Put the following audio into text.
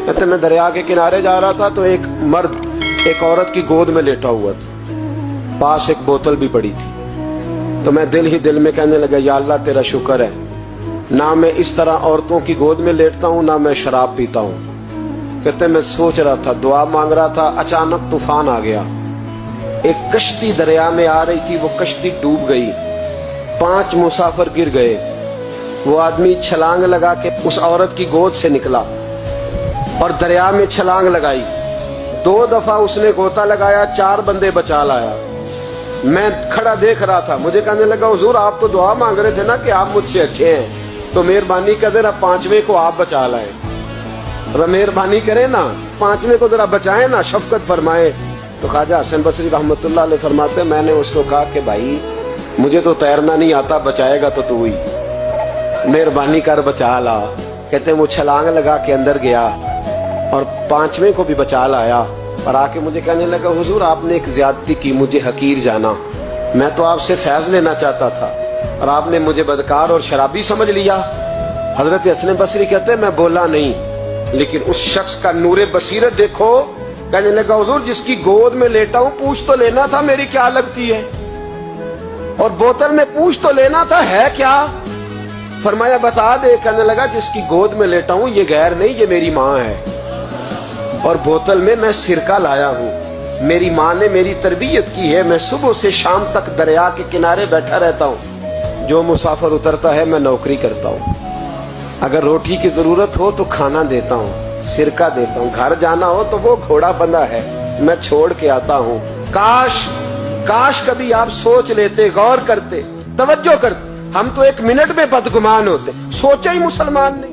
کہتے میں دریا کے کنارے جا رہا تھا تو ایک مرد ایک عورت کی گود میں لیٹا ہوا تھا، پاس ایک بوتل بھی پڑی تھی. تو میں دل ہی دل میں کہنے لگا یا اللہ تیرا شکر ہے، نہ میں اس طرح عورتوں کی گود میں لیٹتا ہوں، نہ میں شراب پیتا ہوں. کہتے میں سوچ رہا تھا، دعا مانگ رہا تھا، اچانک طوفان آ گیا. ایک کشتی دریا میں آ رہی تھی، وہ کشتی ڈوب گئی، 5 مسافر گر گئے. وہ آدمی چھلانگ لگا کے اس عورت کی گود سے نکلا اور دریا میں چھلانگ لگائی. 2 دفعہ اس نے غوطہ لگایا، 4 بندے بچا لایا. میں کھڑا دیکھ رہا تھا. مجھے کہنے لگا حضور آپ تو دعا مانگ رہے تھے نا کہ آپ مجھ سے اچھے ہیں، تو مہربانی کر ذرا 5ویں کو آپ بچا لائیں. مہربانی کریں نا، 5ویں کو ذرا بچائیں نا، شفقت فرمائے. تو خواجہ حسن بصری رحمۃ اللہ علیہ فرماتے میں نے اس کو کہا کہ بھائی مجھے تو تیرنا نہیں آتا، بچائے گا تو ہی، مہربانی کر بچا لا. کہتے ہیں وہ چھلانگ لگا کے اندر گیا اور 5ویں کو بھی بچا لایا اور آ کے مجھے کہنے لگا حضور آپ نے ایک زیادتی کی، مجھے حقیر جانا، میں تو آپ سے فیض لینا چاہتا تھا اور آپ نے مجھے بدکار اور شرابی سمجھ لیا. حضرت حسن بصری کہتے ہیں میں بولا نہیں، لیکن اس شخص کا نور بصیرت دیکھو. کہنے لگا حضور جس کی گود میں لیٹا ہوں پوچھ تو لینا تھا میری کیا لگتی ہے، اور بوتل میں پوچھ تو لینا تھا ہے کیا. فرمایا بتا دے. کہنے لگا جس کی گود میں لیٹا ہوں یہ غیر نہیں، یہ میری ماں ہے، اور بوتل میں میں سرکہ لایا ہوں. میری ماں نے میری تربیت کی ہے. میں صبح سے شام تک دریا کے کنارے بیٹھا رہتا ہوں، جو مسافر اترتا ہے میں نوکری کرتا ہوں. اگر روٹی کی ضرورت ہو تو کھانا دیتا ہوں، سرکہ دیتا ہوں. گھر جانا ہو تو وہ گھوڑا بندھا ہے، میں چھوڑ کے آتا ہوں. کاش کبھی آپ سوچ لیتے، غور کرتے، توجہ کرتے. ہم تو 1 منٹ میں بدگمان ہوتے. سوچا ہی مسلمان نے.